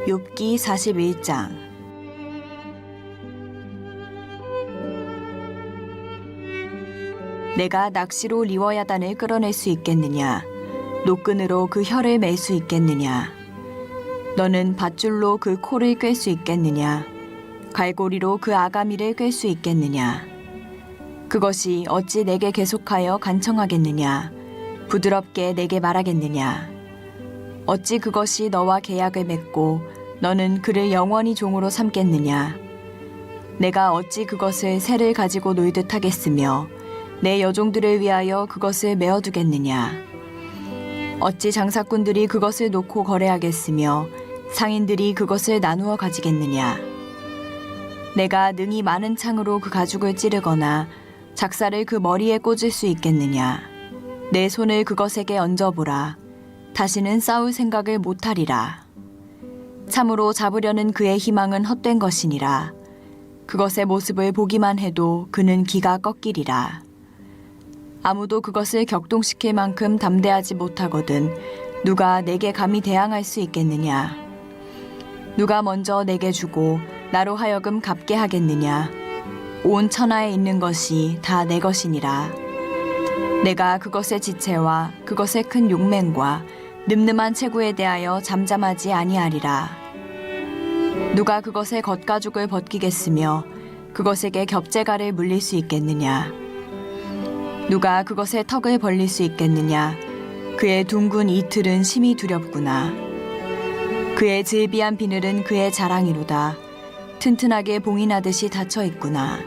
욥기 41장. 내가 낚시로 리워야단을 끌어낼 수 있겠느냐? 노끈으로 그 혀를 맬 수 있겠느냐? 너는 밧줄로 그 코를 꿰 수 있겠느냐? 갈고리로 그 아가미를 꿰 수 있겠느냐? 그것이 어찌 내게 계속하여 간청하겠느냐? 부드럽게 내게 말하겠느냐? 어찌 그것이 너와 계약을 맺고 너는 그를 영원히 종으로 삼겠느냐? 내가 어찌 그것을 새를 가지고 놀듯 하겠으며 내 여종들을 위하여 그것을 메어두겠느냐? 어찌 장사꾼들이 그것을 놓고 거래하겠으며 상인들이 그것을 나누어 가지겠느냐? 내가 능히 많은 창으로 그 가죽을 찌르거나 작사를 그 머리에 꽂을 수 있겠느냐? 내 손을 그것에게 얹어보라. 다시는 싸울 생각을 못하리라. 참으로 잡으려는 그의 희망은 헛된 것이니라. 그것의 모습을 보기만 해도 그는 기가 꺾이리라. 아무도 그것을 격동시킬 만큼 담대하지 못하거든 누가 내게 감히 대항할 수 있겠느냐? 누가 먼저 내게 주고 나로 하여금 갚게 하겠느냐? 온 천하에 있는 것이 다 내 것이니라. 내가 그것의 지체와 그것의 큰 용맹과 늠름한 체구에 대하여 잠잠하지 아니하리라. 누가 그것의 겉가죽을 벗기겠으며 그것에게 겹재가를 물릴 수 있겠느냐? 누가 그것의 턱을 벌릴 수 있겠느냐? 그의 둥근 이틀은 심히 두렵구나. 그의 질비한 비늘은 그의 자랑이로다. 튼튼하게 봉인하듯이 닫혀 있구나.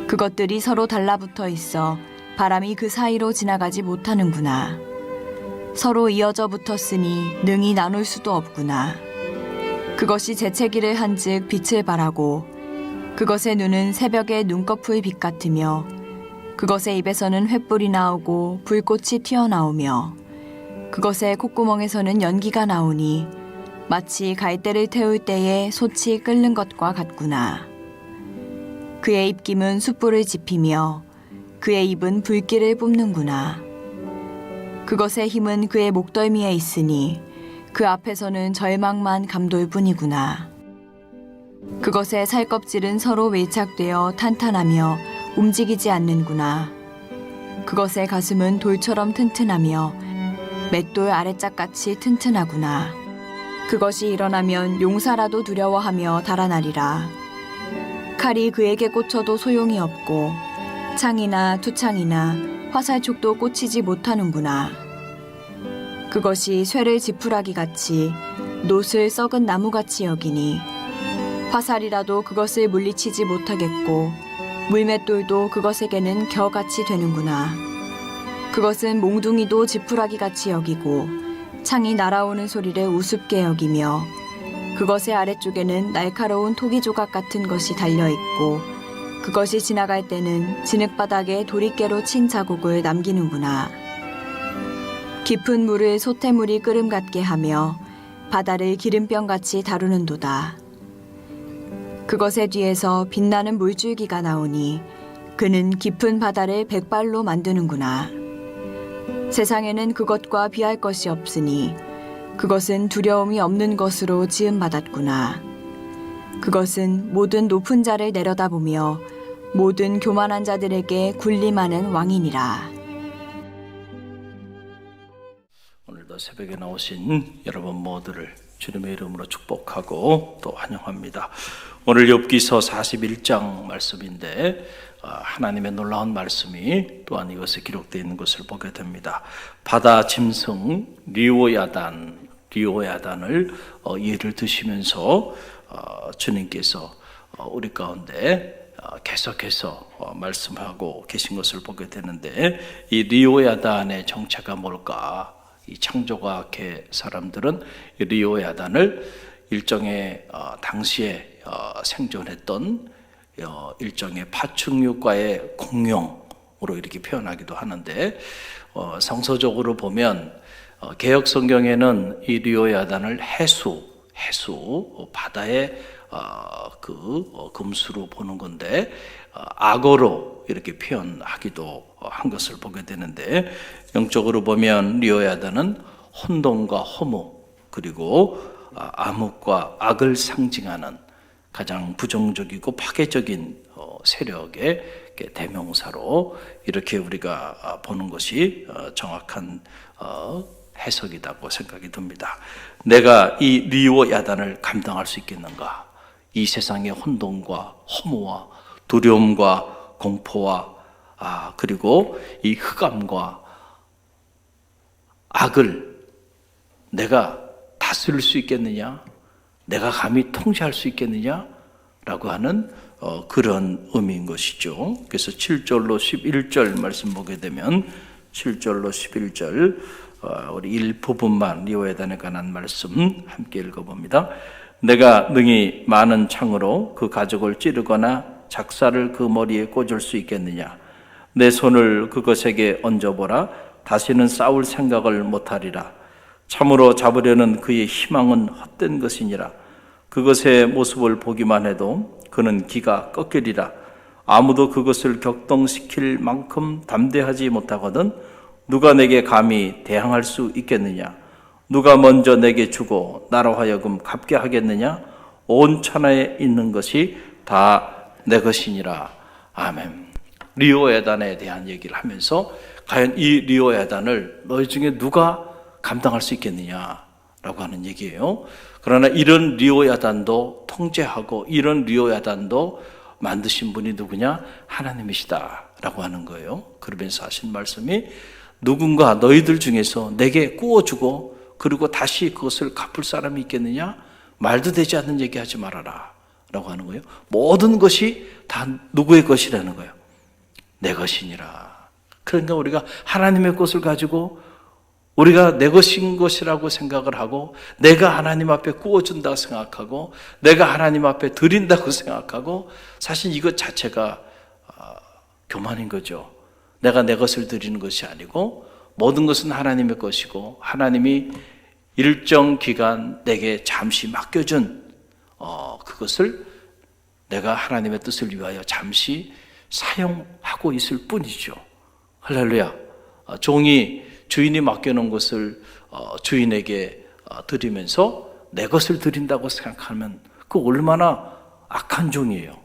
그것들이 서로 달라붙어 있어 바람이 그 사이로 지나가지 못하는구나. 서로 이어져 붙었으니 능히 나눌 수도 없구나. 그것이 재채기를 한즉 빛을 발하고 그것의 눈은 새벽의 눈꺼풀 빛 같으며 그것의 입에서는 횃불이 나오고 불꽃이 튀어나오며 그것의 콧구멍에서는 연기가 나오니 마치 갈대를 태울 때에 솥이 끓는 것과 같구나. 그의 입김은 숯불을 지피며 그의 입은 불길을 뿜는구나. 그것의 힘은 그의 목덜미에 있으니 그 앞에서는 절망만 감돌 뿐이구나. 그것의 살껍질은 서로 밀착되어 탄탄하며 움직이지 않는구나. 그것의 가슴은 돌처럼 튼튼하며 맷돌 아래짝같이 튼튼하구나. 그것이 일어나면 용사라도 두려워하며 달아나리라. 칼이 그에게 꽂혀도 소용이 없고 창이나 투창이나 화살촉도 꽂히지 못하는구나. 그것이 쇠를 지푸라기같이 놋을 썩은 나무같이 여기니 화살이라도 그것을 물리치지 못하겠고 물맷돌도 그것에게는 겨같이 되는구나. 그것은 몽둥이도 지푸라기같이 여기고 창이 날아오는 소리를 우습게 여기며 그것의 아래쪽에는 날카로운 토기조각 같은 것이 달려있고 그것이 지나갈 때는 진흙바닥에 도리깨로 친 자국을 남기는구나. 깊은 물을 소태물이 끓음 같게 하며 바다를 기름병같이 다루는도다. 그것의 뒤에서 빛나는 물줄기가 나오니 그는 깊은 바다를 백발로 만드는구나. 세상에는 그것과 비할 것이 없으니 그것은 두려움이 없는 것으로 지음받았구나. 그것은 모든 높은 자를 내려다보며 모든 교만한 자들에게 군림하는 왕이니라. 오늘도 새벽에 나오신 여러분 모두를 주님의 이름으로 축복하고 또 환영합니다. 오늘 욥기서 41장 말씀인데 하나님의 놀라운 말씀이 또한 이것에 기록되어 있는 것을 보게 됩니다. 바다 짐승 리오야단을 예를 드시면서 주님께서 우리 가운데 계속해서 말씀하고 계신 것을 보게 되는데 이 리오야단의 정체가 뭘까? 이 창조과학회 사람들은 리오야단을 일종의 당시에 생존했던 일종의 파충류과의 공룡으로 이렇게 표현하기도 하는데 성서적으로 보면 개역 성경에는 이 리오야단을 해수 바다의 금수로 보는 건데 악어로 이렇게 표현하기도 한 것을 보게 되는데 영적으로 보면 리오야단은 혼돈과 허무 그리고 암흑과 악을 상징하는 가장 부정적이고 파괴적인 세력의 대명사로 이렇게 우리가 보는 것이 정확한 해석이라고 생각이 듭니다. 내가 이 리오 야단을 감당할 수 있겠는가? 이 세상의 혼돈과 허무와 두려움과 공포와 그리고 이 흑암과 악을 내가 다스릴 수 있겠느냐? 내가 감히 통제할 수 있겠느냐? 라고 하는 그런 의미인 것이죠. 그래서 7절로 11절 말씀 보게 되면 7절로 11절 우리 일부분만 리오야단에 관한 말씀 함께 읽어봅니다. 내가 능히 많은 창으로 그 가죽을 찌르거나 작사를 그 머리에 꽂을 수 있겠느냐? 내 손을 그것에게 얹어보라. 다시는 싸울 생각을 못하리라. 참으로 잡으려는 그의 희망은 헛된 것이니라. 그것의 모습을 보기만 해도 그는 기가 꺾이리라. 아무도 그것을 격동시킬 만큼 담대하지 못하거든 누가 내게 감히 대항할 수 있겠느냐? 누가 먼저 내게 주고 나로 하여금 갚게 하겠느냐? 온 천하에 있는 것이 다 내 것이니라. 아멘. 리오야단에 대한 얘기를 하면서 과연 이 리오야단을 너희 중에 누가 감당할 수 있겠느냐라고 하는 얘기예요. 그러나 이런 리오야단도 통제하고 이런 리오야단도 만드신 분이 누구냐? 하나님이시다라고 하는 거예요. 그러면서 하신 말씀이 누군가 너희들 중에서 내게 구워주고 그리고 다시 그것을 갚을 사람이 있겠느냐? 말도 되지 않는 얘기하지 말아라 라고 하는 거예요. 모든 것이 다 누구의 것이라는 거예요. 내 것이니라. 그러니까 우리가 하나님의 것을 가지고 우리가 내 것인 것이라고 생각을 하고 내가 하나님 앞에 구워준다고 생각하고 내가 하나님 앞에 드린다고 생각하고 사실 이것 자체가 교만인 거죠. 내가 내 것을 드리는 것이 아니고 모든 것은 하나님의 것이고 하나님이 일정 기간 내게 잠시 맡겨준 그것을 내가 하나님의 뜻을 위하여 잠시 사용하고 있을 뿐이죠. 할렐루야. 종이 주인이 맡겨놓은 것을 주인에게 드리면서 내 것을 드린다고 생각하면 그 얼마나 악한 종이에요.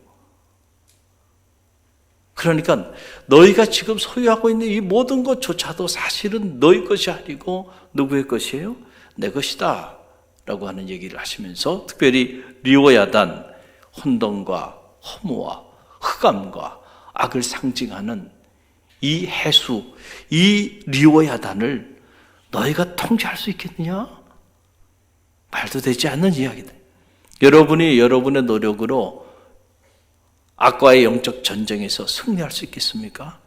그러니까 너희가 지금 소유하고 있는 이 모든 것조차도 사실은 너희 것이 아니고 누구의 것이에요? 내 것이다 라고 하는 얘기를 하시면서 특별히 리오야단, 혼돈과 허무와 흑암과 악을 상징하는 이 해수, 이 리오야단을 너희가 통제할 수 있겠느냐? 말도 되지 않는 이야기다. 여러분이 여러분의 노력으로 악과의 영적 전쟁에서 승리할 수 있겠습니까?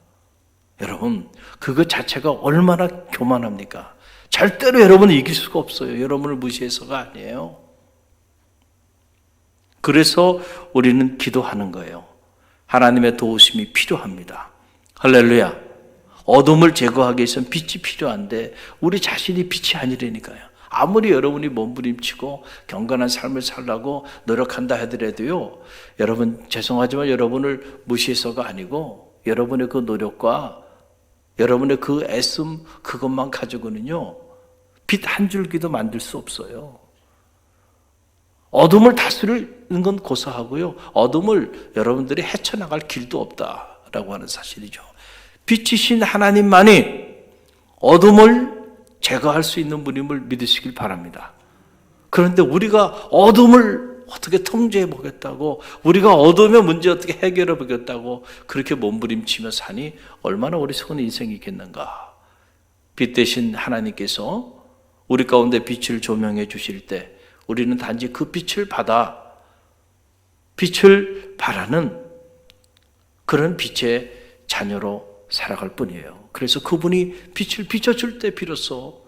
여러분, 그것 자체가 얼마나 교만합니까? 절대로 여러분을 이길 수가 없어요. 여러분을 무시해서가 아니에요. 그래서 우리는 기도하는 거예요. 하나님의 도우심이 필요합니다. 할렐루야. 어둠을 제거하기 위해서는 빛이 필요한데 우리 자신이 빛이 아니라니까요. 아무리 여러분이 몸부림치고 경건한 삶을 살라고 노력한다 하더라도요. 여러분 죄송하지만 여러분을 무시해서가 아니고 여러분의 그 노력과 여러분의 그 애씀 그것만 가지고는요. 빛 한 줄기도 만들 수 없어요. 어둠을 다스리는 건 고사하고요. 어둠을 여러분들이 헤쳐나갈 길도 없다라고 하는 사실이죠. 빛이신 하나님만이 어둠을 제거할 수 있는 분임을 믿으시길 바랍니다. 그런데 우리가 어둠을 어떻게 통제해 보겠다고 우리가 어둠의 문제 어떻게 해결해 보겠다고 그렇게 몸부림치며 사니 얼마나 어리석은 인생이 있겠는가. 빛 대신 하나님께서 우리 가운데 빛을 조명해 주실 때 우리는 단지 그 빛을 받아 빛을 바라는 그런 빛의 자녀로 살아갈 뿐이에요. 그래서 그분이 빛을 비춰줄 때 비로소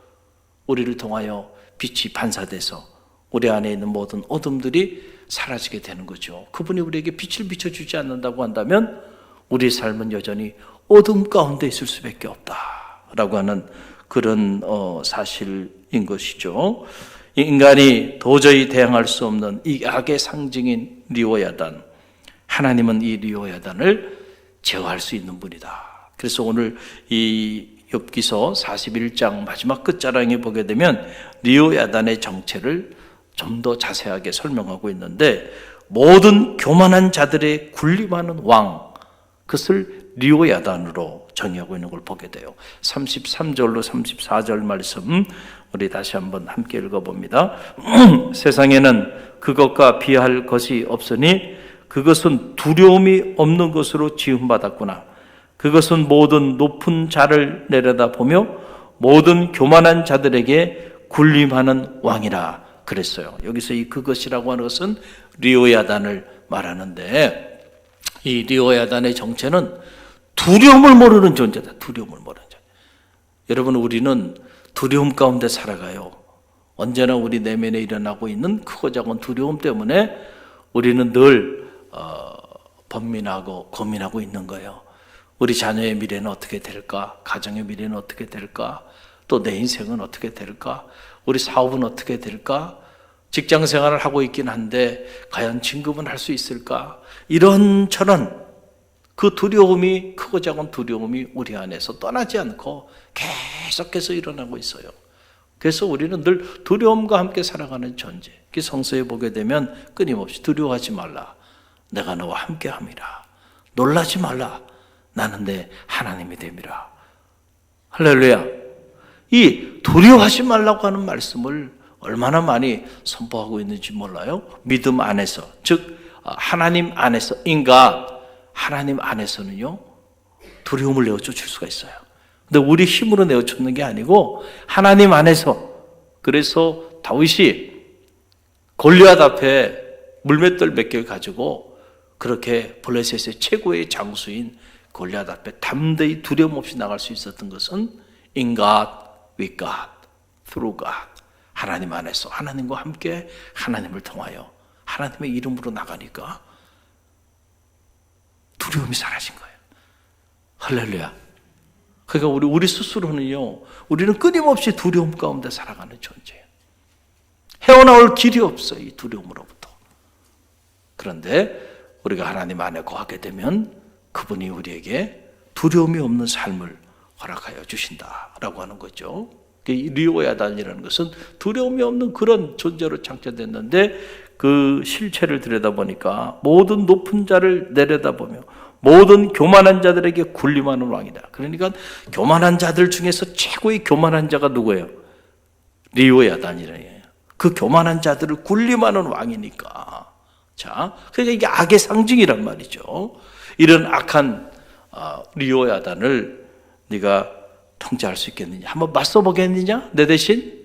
우리를 통하여 빛이 반사돼서 우리 안에 있는 모든 어둠들이 사라지게 되는 거죠. 그분이 우리에게 빛을 비춰주지 않는다고 한다면 우리의 삶은 여전히 어둠 가운데 있을 수밖에 없다라고 하는 그런 사실인 것이죠. 인간이 도저히 대항할 수 없는 이 악의 상징인 리오야단, 하나님은 이 리오야단을 제어할 수 있는 분이다. 그래서 오늘 이 욥기서 41장 마지막 끝자락에 보게 되면 리오야단의 정체를 좀 더 자세하게 설명하고 있는데, 모든 교만한 자들의 군림하는 왕, 그것을 리오야단으로 정의하고 있는 걸 보게 돼요. 33절로 34절 말씀 우리 다시 한번 함께 읽어봅니다. 세상에는 그것과 비할 것이 없으니 그것은 두려움이 없는 것으로 지음받았구나. 그것은 모든 높은 자를 내려다보며 모든 교만한 자들에게 군림하는 왕이라 그랬어요. 여기서 이 그것이라고 하는 것은 리오야단을 말하는데, 이 리오야단의 정체는 두려움을 모르는 존재다. 두려움을 모르는 존재. 여러분, 우리는 두려움 가운데 살아가요. 언제나 우리 내면에 일어나고 있는 크고 작은 두려움 때문에 우리는 늘 번민하고 고민하고 있는 거예요. 우리 자녀의 미래는 어떻게 될까? 가정의 미래는 어떻게 될까? 또 내 인생은 어떻게 될까? 우리 사업은 어떻게 될까? 직장 생활을 하고 있긴 한데 과연 진급은 할 수 있을까? 이런저런 그 두려움이, 크고 작은 두려움이 우리 안에서 떠나지 않고 계속해서 일어나고 있어요. 그래서 우리는 늘 두려움과 함께 살아가는 존재. 성서에 보게 되면 끊임없이 두려워하지 말라. 내가 너와 함께 함이라. 놀라지 말라. 나는 내 하나님이 됨이라. 할렐루야. 이 두려워하지 말라고 하는 말씀을 얼마나 많이 선포하고 있는지 몰라요. 믿음 안에서, 즉 하나님 안에서, 하나님 안에서는요 두려움을 내어쫓을 수가 있어요. 근데 우리 힘으로 내어쫓는 게 아니고 하나님 안에서. 그래서 다윗이 골리앗 앞에 물맷돌 몇 개를 가지고 그렇게 블레셋의 최고의 장수인 골리앗 앞에 담대히 두려움 없이 나갈 수 있었던 것은 In God, with God, through God. 하나님 안에서, 하나님과 함께, 하나님을 통하여 하나님의 이름으로 나가니까 두려움이 사라진 거예요. 할렐루야. 그러니까 우리 스스로는요, 우리는 끊임없이 두려움 가운데 살아가는 존재예요. 헤어나올 길이 없어요, 이 두려움으로부터. 그런데 우리가 하나님 안에 거하게 되면 그분이 우리에게 두려움이 없는 삶을 허락하여 주신다라고 하는 거죠. 리오야단이라는 것은 두려움이 없는 그런 존재로 창조됐는데, 그 실체를 들여다보니까 모든 높은 자를 내려다보며 모든 교만한 자들에게 군림하는 왕이다. 그러니까 교만한 자들 중에서 최고의 교만한 자가 누구예요? 리오야단이래요. 그 교만한 자들을 군림하는 왕이니까. 자, 그러니까 이게 악의 상징이란 말이죠. 이런 악한 리오야단을 네가 통제할 수 있겠느냐? 한번 맞서 보겠느냐? 내 대신?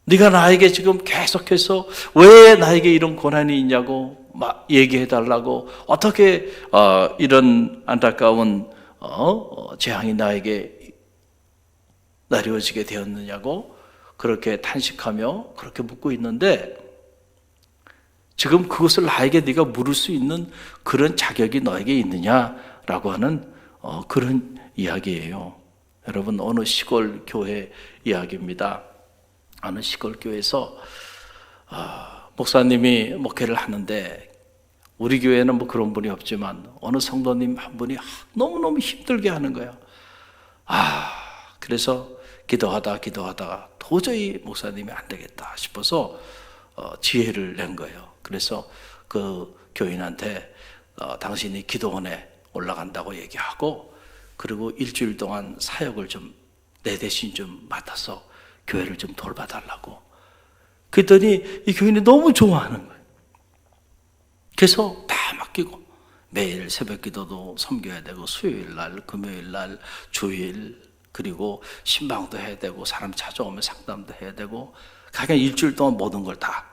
네가 나에게 지금 계속해서 왜 나에게 이런 고난이 있냐고 막 얘기해 달라고, 어떻게 이런 안타까운 재앙이 나에게 내려지게 되었느냐고 그렇게 탄식하며 그렇게 묻고 있는데, 지금 그것을 나에게 네가 물을 수 있는 그런 자격이 너에게 있느냐라고 하는 그런 이야기예요. 여러분, 어느 시골 교회 이야기입니다. 어느 시골 교회에서 목사님이 목회를 하는데, 우리 교회는 뭐 그런 분이 없지만 어느 성도님 한 분이 너무너무 힘들게 하는 거예요. 그래서 기도하다가 도저히 목사님이 안 되겠다 싶어서 지혜를 낸 거예요. 그래서 그 교인한테 당신이 기도원에 올라간다고 얘기하고, 그리고 일주일 동안 사역을 좀 내 대신 좀 맡아서 교회를 좀 돌봐달라고. 그랬더니 이 교인이 너무 좋아하는 거예요. 그래서 다 맡기고 매일 새벽 기도도 섬겨야 되고, 수요일 날, 금요일 날, 주일, 그리고 신방도 해야 되고, 사람 찾아오면 상담도 해야 되고, 그냥 일주일 동안 모든 걸 다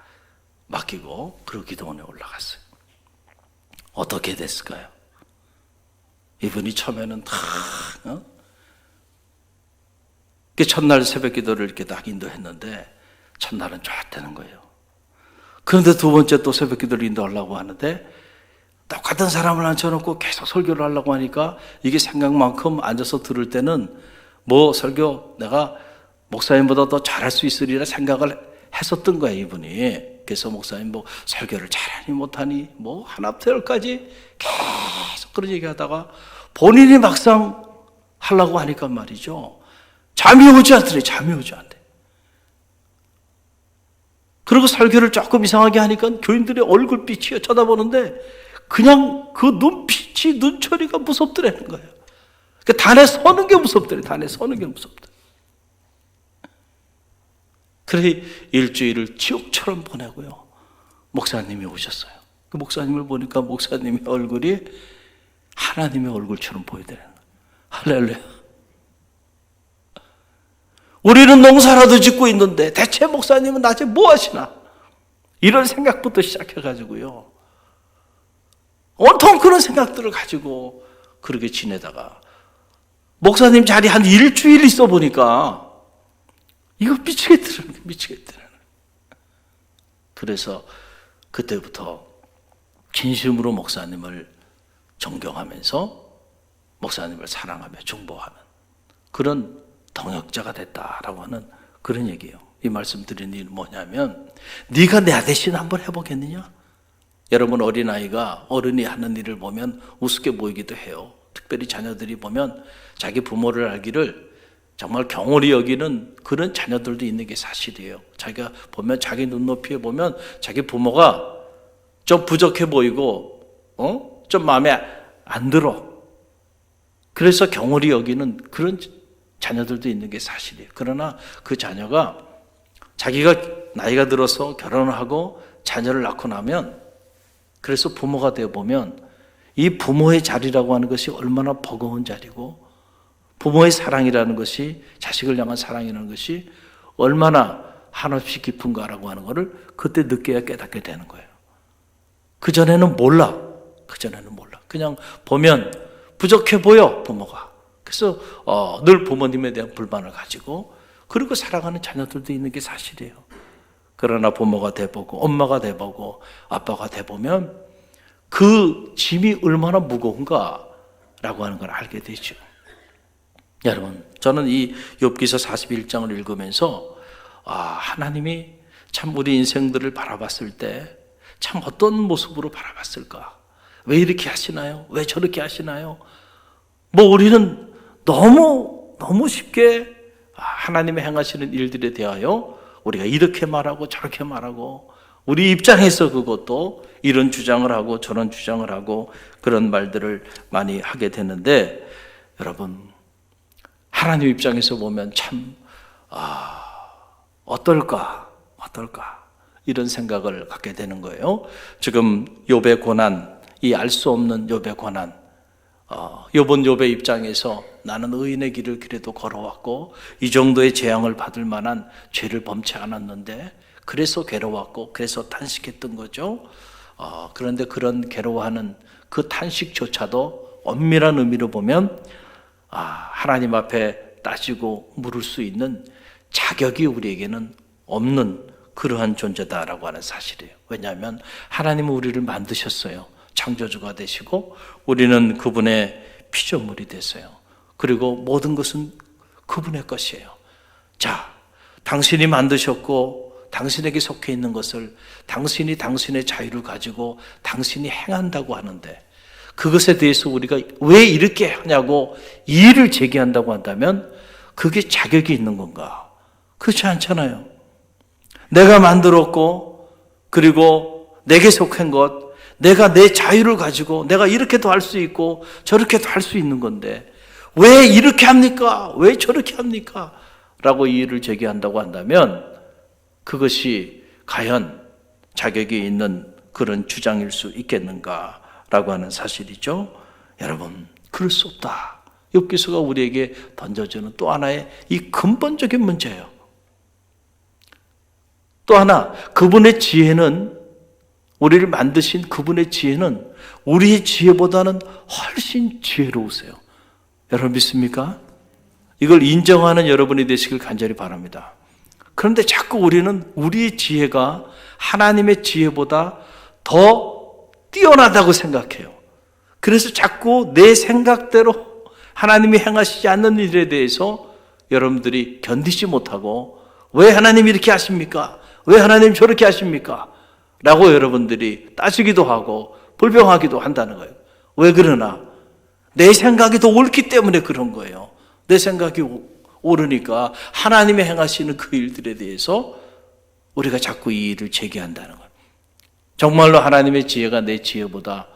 맡기고 그리고 기도원에 올라갔어요. 어떻게 됐을까요? 이분이 처음에는 그 첫날 새벽 기도를 이렇게 딱 인도했는데 첫날은 좋았다는 거예요. 그런데 두 번째 또 새벽 기도를 인도하려고 하는데 똑같은 사람을 앉혀놓고 계속 설교를 하려고 하니까 이게 생각만큼 앉아서 들을 때는 뭐 설교 내가 목사님보다 더 잘할 수 있으리라 생각을 했었던 거예요, 이분이. 그래서 목사님 뭐 설교를 잘하니 못하니 뭐 하나부터 열까지 계속 그런 얘기하다가 본인이 막상 하려고 하니까 말이죠. 잠이 오지 않더래. 잠이 오지 않대. 그리고 설교를 조금 이상하게 하니까 교인들의 얼굴빛이 쳐다보는데 그냥 그 눈빛이, 눈초리가 무섭더라는 거예요. 그 단에 서는 게 무섭더래. 단에 서는 게 무섭더래. 그래 일주일을 지옥처럼 보내고요. 목사님이 오셨어요. 그 목사님을 보니까 목사님의 얼굴이 하나님의 얼굴처럼 보이더라는 거예요. 할렐루야. 우리는 농사라도 짓고 있는데 대체 목사님은 낮에 뭐 하시나? 이런 생각부터 시작해가지고요. 온통 그런 생각들을 가지고 그렇게 지내다가 목사님 자리 한 일주일 있어 보니까 이거 미치겠더라는 거예요. 미치겠더라는 거예요. 그래서 그때부터 진심으로 목사님을 존경하면서 목사님을 사랑하며 중보하는 그런 동역자가 됐다라고 하는 그런 얘기예요. 이 말씀 드리는 이유는 뭐냐면 네가 내 대신 한번 해보겠느냐? 여러분 어린아이가 어른이 하는 일을 보면 우습게 보이기도 해요. 특별히 자녀들이 보면 자기 부모를 알기를 정말 경홀히 여기는 그런 자녀들도 있는 게 사실이에요. 자기가 보면 자기 눈높이에 보면 자기 부모가 좀 부족해 보이고 좀 마음에 안 들어. 그래서 경홀히 여기는 그런 자녀들도 있는 게 사실이에요. 그러나 그 자녀가 자기가 나이가 들어서 결혼을 하고 자녀를 낳고 나면 그래서 부모가 되어 보면 이 부모의 자리라고 하는 것이 얼마나 버거운 자리고 부모의 사랑이라는 것이 자식을 향한 사랑이라는 것이 얼마나 한없이 깊은가라고 하는 것을 그때 늦게야 깨닫게 되는 거예요. 그전에는 몰라. 그전에는 몰라. 그냥 보면 부족해 보여 부모가. 그래서 늘 부모님에 대한 불만을 가지고 그리고 살아가는 자녀들도 있는 게 사실이에요. 그러나 부모가 돼보고 엄마가 돼보고 아빠가 돼보면 그 짐이 얼마나 무거운가라고 하는 걸 알게 되죠. 여러분 저는 이 욥기서 41장을 읽으면서 하나님이 참 우리 인생들을 바라봤을 때 참 어떤 모습으로 바라봤을까? 왜 이렇게 하시나요? 왜 저렇게 하시나요? 뭐 우리는 너무 쉽게 하나님의 행하시는 일들에 대하여 우리가 이렇게 말하고 저렇게 말하고 우리 입장에서 그것도 이런 주장을 하고 저런 주장을 하고 그런 말들을 많이 하게 되는데 여러분 하나님 입장에서 보면 참 어떨까 이런 생각을 갖게 되는 거예요. 지금 욥의 고난, 이 알 수 없는 욥의 고난, 욥의 입장에서 나는 의인의 길을 그래도 걸어왔고 이 정도의 재앙을 받을 만한 죄를 범치 않았는데 그래서 괴로웠고 그래서 탄식했던 거죠. 그런데 그런 괴로워하는 그 탄식조차도 엄밀한 의미로 보면 하나님 앞에 따지고 물을 수 있는 자격이 우리에게는 없는 그러한 존재다라고 하는 사실이에요. 왜냐하면 하나님은 우리를 만드셨어요. 창조주가 되시고 우리는 그분의 피조물이 됐어요. 그리고 모든 것은 그분의 것이에요. 자, 당신이 만드셨고 당신에게 속해 있는 것을 당신이 당신의 자유를 가지고 당신이 행한다고 하는데 그것에 대해서 우리가 왜 이렇게 하냐고 이의를 제기한다고 한다면 그게 자격이 있는 건가? 그렇지 않잖아요. 내가 만들었고 그리고 내게 속한 것 내가 내 자유를 가지고 내가 이렇게도 할 수 있고 저렇게도 할 수 있는 건데 왜 이렇게 합니까? 왜 저렇게 합니까? 라고 이의를 제기한다고 한다면 그것이 과연 자격이 있는 그런 주장일 수 있겠는가라고 하는 사실이죠. 여러분 그럴 수 없다. 욥기서가 우리에게 던져주는 또 하나의 이 근본적인 문제예요. 또 하나 그분의 지혜는 우리를 만드신 그분의 지혜는 우리의 지혜보다는 훨씬 지혜로우세요. 여러분 믿습니까? 이걸 인정하는 여러분이 되시길 간절히 바랍니다. 그런데 자꾸 우리는 우리의 지혜가 하나님의 지혜보다 더 뛰어나다고 생각해요. 그래서 자꾸 내 생각대로 하나님이 행하시지 않는 일에 대해서 여러분들이 견디지 못하고 왜 하나님이 이렇게 하십니까? 왜 하나님 저렇게 하십니까? 라고 여러분들이 따지기도 하고 불평하기도 한다는 거예요. 왜 그러나? 내 생각이 더 옳기 때문에 그런 거예요. 내 생각이 옳으니까 하나님이 행하시는 그 일들에 대해서 우리가 자꾸 이 일을 제기한다는 거예요. 정말로 하나님의 지혜가 내 지혜보다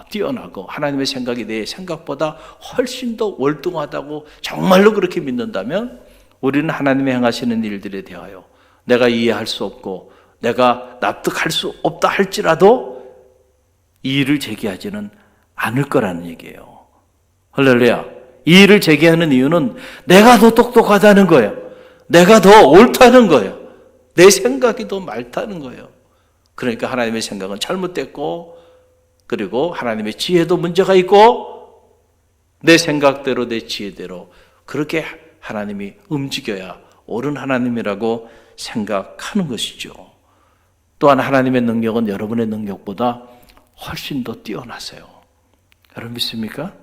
뛰어나고 하나님의 생각이 내 생각보다 훨씬 더 월등하다고 정말로 그렇게 믿는다면 우리는 하나님이 행하시는 일들에 대하여 내가 이해할 수 없고 내가 납득할 수 없다 할지라도 이 일을 제기하지는 않을 거라는 얘기예요. 할렐루야. 이 일을 제기하는 이유는 내가 더 똑똑하다는 거예요. 내가 더 옳다는 거예요. 내 생각이 더 맑다는 거예요. 그러니까 하나님의 생각은 잘못됐고 그리고 하나님의 지혜도 문제가 있고 내 생각대로 내 지혜대로 그렇게 하나님이 움직여야 옳은 하나님이라고 생각하는 것이죠. 또한 하나님의 능력은 여러분의 능력보다 훨씬 더 뛰어나세요. 여러분 믿습니까?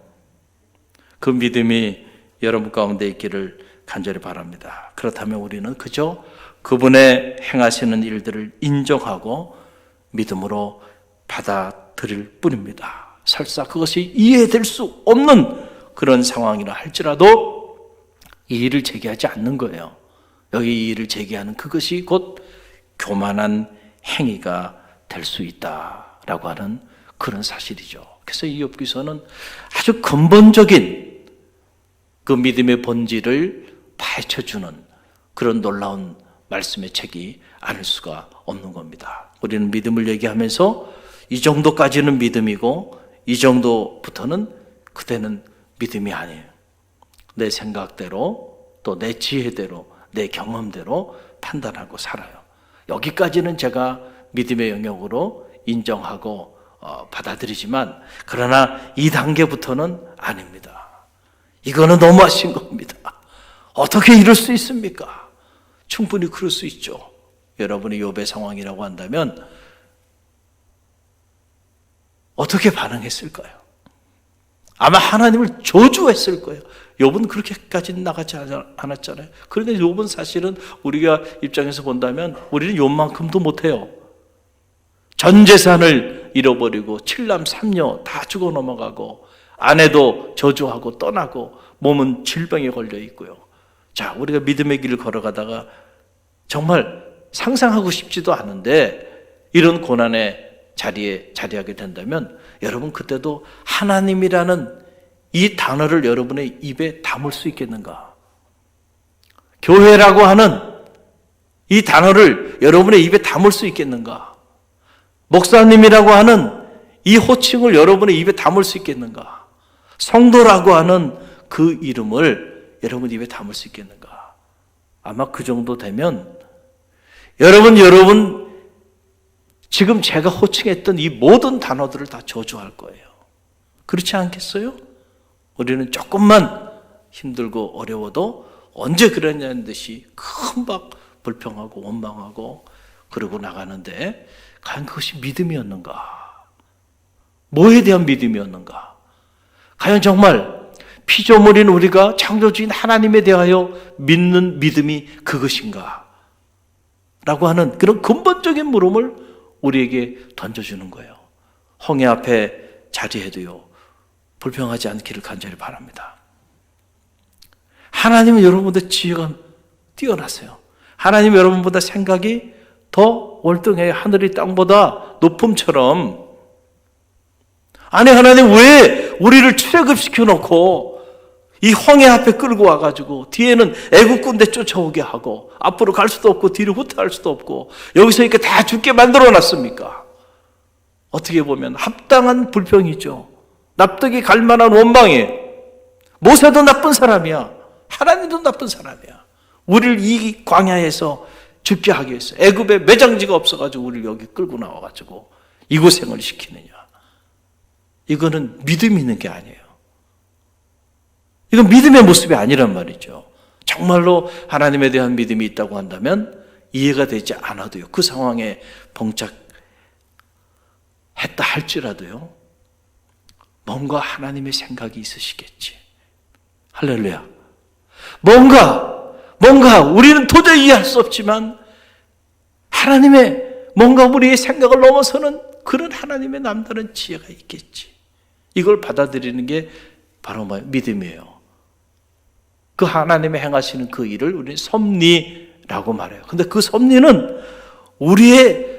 그 믿음이 여러분 가운데 있기를 간절히 바랍니다. 그렇다면 우리는 그저 그분의 행하시는 일들을 인정하고 믿음으로 받아들일 뿐입니다. 설사 그것이 이해될 수 없는 그런 상황이라 할지라도 이 일을 제기하지 않는 거예요. 여기 이 일을 제기하는 그것이 곧 교만한 행위가 될 수 있다라고 하는 그런 사실이죠. 그래서 이 욥기서는 아주 근본적인 그 믿음의 본질을 파헤쳐주는 그런 놀라운 말씀의 책이 아닐 수가 없는 겁니다. 우리는 믿음을 얘기하면서 이 정도까지는 믿음이고 이 정도부터는 그때는 믿음이 아니에요. 내 생각대로 또 내 지혜대로 내 경험대로 판단하고 살아요. 여기까지는 제가 믿음의 영역으로 인정하고 받아들이지만 그러나 이 단계부터는 아닙니다. 이거는 너무하신 겁니다. 어떻게 이럴 수 있습니까? 충분히 그럴 수 있죠. 여러분이 욥의 상황이라고 한다면 어떻게 반응했을까요? 아마 하나님을 저주했을 거예요. 욥은 그렇게까지는 나가지 않았잖아요. 그런데 욥은 사실은 우리가 입장에서 본다면 우리는 욥만큼도 못해요. 전 재산을 잃어버리고 7남 3녀 다 죽어 넘어가고 아내도 저주하고 떠나고 몸은 질병에 걸려 있고요. 자, 우리가 믿음의 길을 걸어가다가 정말 상상하고 싶지도 않은데 이런 고난의 자리에 자리하게 된다면 여러분 그때도 하나님이라는 이 단어를 여러분의 입에 담을 수 있겠는가? 교회라고 하는 이 단어를 여러분의 입에 담을 수 있겠는가? 목사님이라고 하는 이 호칭을 여러분의 입에 담을 수 있겠는가? 성도라고 하는 그 이름을 여러분 입에 담을 수 있겠는가? 아마 그 정도 되면 여러분 지금 제가 호칭했던 이 모든 단어들을 다 저주할 거예요. 그렇지 않겠어요? 우리는 조금만 힘들고 어려워도 언제 그랬냐는 듯이 금방 불평하고 원망하고 그러고 나가는데 과연 그것이 믿음이었는가? 뭐에 대한 믿음이었는가? 과연 정말 피조물인 우리가 창조주인 하나님에 대하여 믿는 믿음이 그것인가? 라고 하는 그런 근본적인 물음을 우리에게 던져주는 거예요. 홍해 앞에 자리해도요 불평하지 않기를 간절히 바랍니다. 하나님은 여러분보다 지혜가 뛰어나세요. 하나님은 여러분보다 생각이 더 월등해요. 하늘이 땅보다 높음처럼. 아니 하나님 왜 우리를 출애굽시켜 놓고 이 홍해 앞에 끌고 와가지고 뒤에는 애국 군대 쫓아오게 하고 앞으로 갈 수도 없고 뒤로 후퇴할 수도 없고 여기서 이렇게 다 죽게 만들어 놨습니까? 어떻게 보면 합당한 불평이죠. 납득이 갈 만한 원망이에요. 모세도 나쁜 사람이야. 하나님도 나쁜 사람이야. 우리를 이 광야에서 죽게 하기 위해서 애굽에 매장지가 없어가지고 우리를 여기 끌고 나와가지고 이 고생을 시키느냐. 이거는 믿음이 있는 게 아니에요. 이건 믿음의 모습이 아니란 말이죠. 정말로 하나님에 대한 믿음이 있다고 한다면 이해가 되지 않아도요. 그 상황에 봉착했다 할지라도요. 뭔가 하나님의 생각이 있으시겠지. 할렐루야. 뭔가 우리는 도저히 이해할 수 없지만 하나님의 뭔가 우리의 생각을 넘어서는 그런 하나님의 남다른 지혜가 있겠지. 이걸 받아들이는 게 바로 믿음이에요. 그 하나님이 행하시는 그 일을 우리는 섭리라고 말해요. 근데 그 섭리는 우리의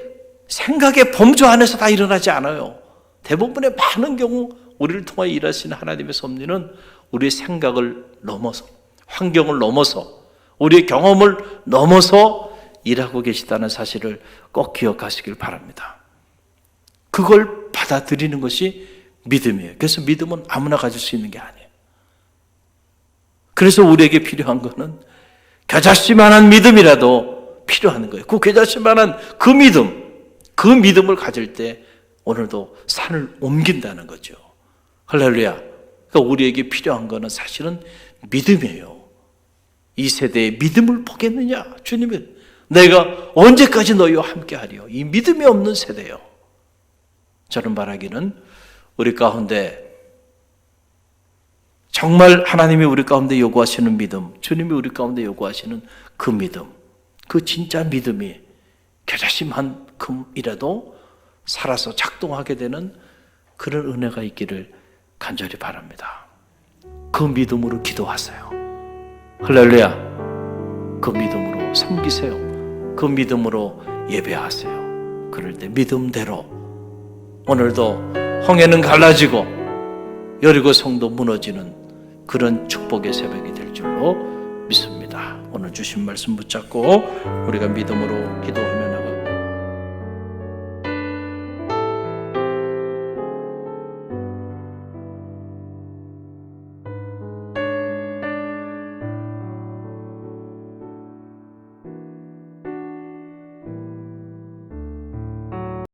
생각의 범주 안에서 다 일어나지 않아요. 대부분의 많은 경우 우리를 통하여 일하시는 하나님의 섭리는 우리의 생각을 넘어서, 환경을 넘어서, 우리의 경험을 넘어서 일하고 계시다는 사실을 꼭 기억하시길 바랍니다. 그걸 받아들이는 것이 믿음이에요. 그래서 믿음은 아무나 가질 수 있는 게 아니에요. 그래서 우리에게 필요한 것은 겨자씨만한 믿음이라도 필요한 거예요. 그 겨자씨만한 그 믿음을 가질 때 오늘도 산을 옮긴다는 거죠. 할렐루야. 그러니까 우리에게 필요한 것은 사실은 믿음이에요. 이 세대의 믿음을 보겠느냐? 주님은 내가 언제까지 너희와 함께하리요? 이 믿음이 없는 세대요. 저는 말하기는 우리 가운데 정말 하나님이 우리 가운데 요구하시는 믿음, 주님이 우리 가운데 요구하시는 그 믿음, 그 진짜 믿음이 겨자씨만큼이라도 살아서 작동하게 되는 그런 은혜가 있기를 간절히 바랍니다. 그 믿음으로 기도하세요. 할렐루야. 그 믿음으로 섬기세요. 그 믿음으로 예배하세요. 그럴 때 믿음대로 오늘도 홍해는 갈라지고 여리고 성도 무너지는 그런 축복의 새벽이 될 줄로 믿습니다. 오늘 주신 말씀 붙잡고 우리가 믿음으로 기도하며